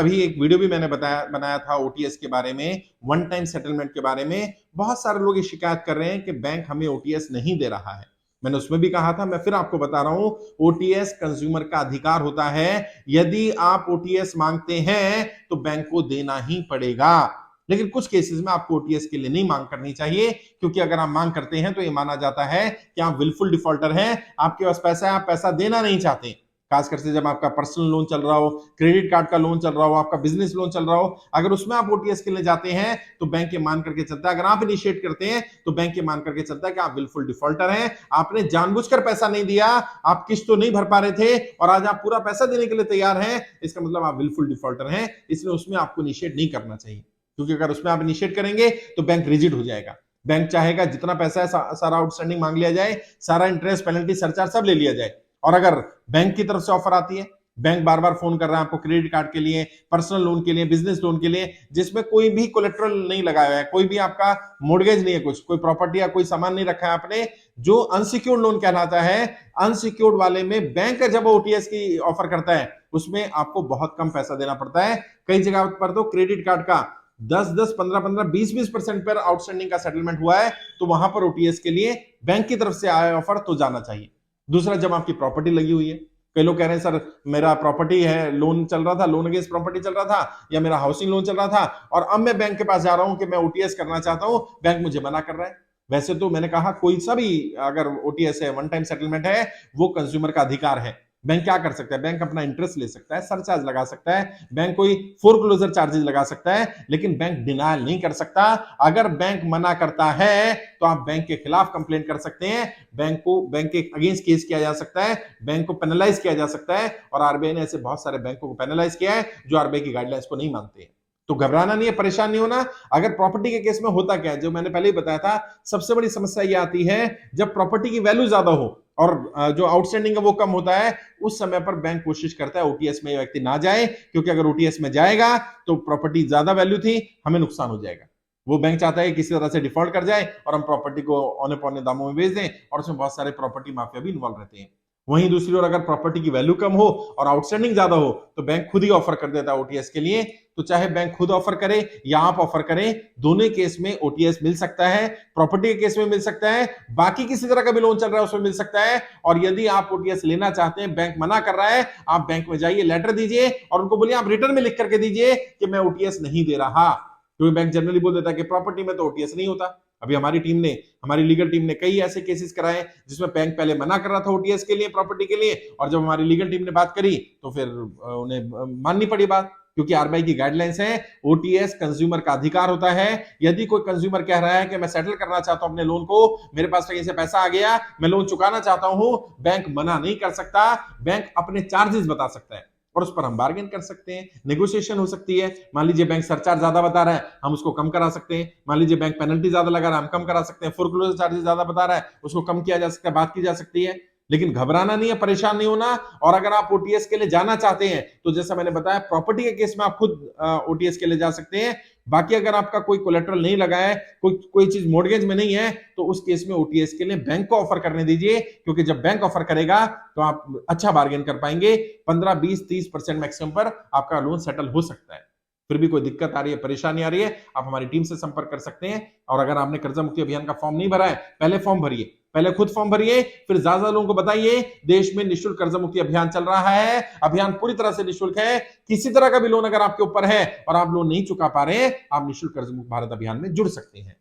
अभी एक वीडियो भी मैंने बनाया था ओटीएस के बारे में, वन टाइम सेटलमेंट के बारे में। बहुत सारे लोग ये शिकायत कर रहे हैं कि बैंक हमें ओटीएस नहीं दे रहा है। मैंने उसमें भी कहा था, मैं फिर आपको बता रहा हूं, ओटीएस कंज्यूमर का अधिकार होता है। यदि आप ओटीएस मांगते हैं तो बैंक को देना ही पड़ेगा। लेकिन कुछ केसेस में आपको ओटीएस के लिए नहीं मांग करनी चाहिए, क्योंकि अगर आप मांग करते हैं तो यह माना जाता है कि आप विलफुल डिफॉल्टर हैं, आपके पास पैसा है, आप पैसा देना नहीं चाहते। खासकर से जब आपका पर्सनल लोन चल रहा हो, क्रेडिट कार्ड का लोन चल रहा हो, आपका बिजनेस लोन चल रहा हो, अगर उसमें आप ओटीएस के लिए जाते हैं तो बैंक ये मान करके चलता है, अगर आप इनिशिएट करते हैं तो बैंक ये मान करके चलता है कि आप बिल्कुल डिफॉल्टर हैं, आपने जानबूझकर पैसा नहीं दिया, आप किस्त तो नहीं भर पा रहे थे और आज आप पूरा पैसा देने के लिए तैयार हैं, इसका मतलब आप बिल्कुल डिफॉल्टर हैं। इसलिए उसमें आपको इनिशिएट नहीं करना चाहिए, क्योंकि अगर उसमें आप इनिशिएट करेंगे तो बैंक रिजिड हो जाएगा। बैंक चाहेगा जितना पैसा है सारा आउटस्टैंडिंग मांग लिया जाए, सारा इंटरेस्ट, पेनल्टी, सरचार्ज सब ले लिया जाए। और अगर बैंक की तरफ से ऑफर आती है, बैंक बार बार फोन कर रहा है आपको क्रेडिट कार्ड के लिए, पर्सनल लोन के लिए, बिजनेस लोन के लिए, जिसमें कोई भी कोलेट्रल नहीं लगाया है, कोई भी आपका मोर्गेज नहीं है, कुछ कोई प्रॉपर्टी या कोई सामान नहीं रखा है आपने, जो अनसिक्योर्ड लोन कहलाता है, अनसिक्योर्ड वाले में बैंक जब ओटीएस की ऑफर करता है उसमें आपको बहुत कम पैसा देना पड़ता है। कई जगह पर तो क्रेडिट कार्ड का 10-10, 15-15, 20-20% पर आउटस्टैंडिंग का सेटलमेंट हुआ है, तो वहां पर ओटीएस के लिए बैंक की तरफ से आया ऑफर तो जाना चाहिए। दूसरा, जब आपकी प्रॉपर्टी लगी हुई है, कई लोग कह रहे हैं सर मेरा प्रॉपर्टी है, लोन चल रहा था, लोन अगेंस्ट प्रॉपर्टी चल रहा था, या मेरा हाउसिंग लोन चल रहा था और अब मैं बैंक के पास जा रहा हूं कि मैं ओटीएस करना चाहता हूं, बैंक मुझे मना कर रहा है। वैसे तो मैंने कहा कोई सा भी अगर ओटीएस है, वन टाइम सेटलमेंट है, वो कंज्यूमर का अधिकार है। बैंक क्या कर सकता है? बैंक अपना इंटरेस्ट ले सकता है, सरचार्ज लगा सकता है, बैंक कोई फोरक्लोजर चार्जेस लगा सकता है, लेकिन बैंक डिनायल नहीं कर सकता। अगर बैंक मना करता है तो आप बैंक के खिलाफ कंप्लेंट कर सकते हैं, बैंक के अगेंस्ट केस किया जा सकता है, बैंक को पेनलाइज किया जा सकता है। और आरबीआई ने ऐसे बहुत सारे बैंकों को पेनलाइज किया है जो आरबीआई की गाइडलाइंस को नहीं मानते हैं। तो घबराना नहीं है, परेशान नहीं होना। अगर प्रॉपर्टी के केस में होता क्या है, जो मैंने पहले ही बताया था, सबसे बड़ी समस्या यह आती है जब प्रॉपर्टी की वैल्यू ज्यादा हो और जो आउटस्टैंडिंग है वो कम होता है, उस समय पर बैंक कोशिश करता है ओटीएस में व्यक्ति ना जाए, क्योंकि अगर ओटीएस में जाएगा तो प्रॉपर्टी ज्यादा वैल्यू थी, हमें नुकसान हो जाएगा। वो बैंक चाहता है किसी तरह से डिफॉल्ट कर जाए और हम प्रॉपर्टी को औने पौने दामों में बेच दें, और उसमें बहुत सारे प्रॉपर्टी माफिया भी इन्वॉल्व रहते हैं। वहीं दूसरी ओर अगर प्रॉपर्टी की वैल्यू कम हो और आउटस्टैंडिंग ज्यादा हो तो बैंक खुद ही ऑफर कर देता है ओटीएस के लिए। तो चाहे बैंक खुद ऑफर करे या आप ऑफर करें, दोनों केस में ओटीएस मिल सकता है। प्रॉपर्टी के केस में मिल सकता है, बाकी किसी तरह का भी लोन चल रहा है उसमें मिल सकता है। और यदि आप ओटीएस लेना चाहते हैं, बैंक मना कर रहा है, आप बैंक में जाइए, लेटर दीजिए और उनको बोलिए, आप रिटर्न में लिख करके दीजिए कि मैं ओटीएस नहीं दे रहा। क्योंकि बैंक जनरली बोल देता है कि प्रॉपर्टी में तो ओटीएस नहीं होता। अभी हमारी लीगल टीम ने कई ऐसे केसेस कराए जिसमें बैंक पहले मना कर रहा था ओटीएस के लिए, प्रॉपर्टी के लिए, और जब हमारी लीगल टीम ने बात करी तो फिर उन्हें माननी पड़ी बात, क्योंकि आरबीआई की गाइडलाइंस है, ओटीएस कंज्यूमर का अधिकार होता है। यदि कोई कंज्यूमर कह रहा है कि मैं सेटल करना चाहता हूं अपने लोन को, मेरे पास कहीं से पैसा आ गया, मैं लोन चुकाना चाहता हूं, बैंक मना नहीं कर सकता। बैंक अपने चार्जेस बता सकता है और उस पर हम बार्गेन कर सकते हैं, नेगोशिएशन हो सकती है। मान लीजिए बैंक सरचार्ज ज्यादा बता रहा है, हम उसको कम करा सकते हैं। मान लीजिए बैंक पेनल्टी ज्यादा लगा रहा है, हम कम करा सकते हैं। फोरक्लोजर चार्जेस ज्यादा बता रहा है, उसको कम किया जा सकता है, बात की जा सकती है। लेकिन घबराना नहीं है, परेशान नहीं होना। और अगर आप ओटीएस के लिए जाना चाहते हैं तो जैसा मैंने बताया, प्रॉपर्टी के केस में आप खुद ओटीएस के लिए जा सकते हैं। बाकी अगर आपका कोई कोलेटरल नहीं लगा है, कोई चीज मॉर्गेज में नहीं है, तो उस केस में ओटीएस के लिए बैंक को ऑफर करने दीजिए, क्योंकि जब बैंक ऑफर करेगा तो आप अच्छा बार्गेन कर पाएंगे। 15, 20, 30% मैक्सिमम पर आपका लोन सेटल हो सकता है। फिर भी कोई दिक्कत आ रही है, परेशानी आ रही है, आप हमारी टीम से संपर्क कर सकते हैं। और अगर आपने कर्जा मुक्ति अभियान का फॉर्म नहीं भरा है, पहले फॉर्म भरिए, पहले खुद फॉर्म भरिए, फिर ज्यादा लोगों को बताइए। देश में निःशुल्क कर्जा मुक्ति अभियान चल रहा है, अभियान पूरी तरह से निःशुल्क है। किसी तरह का भी लोन अगर आपके ऊपर है और आप लोन नहीं चुका पा रहे हैं, आप निःशुल्क कर्ज मुक्त भारत अभियान में जुड़ सकते हैं।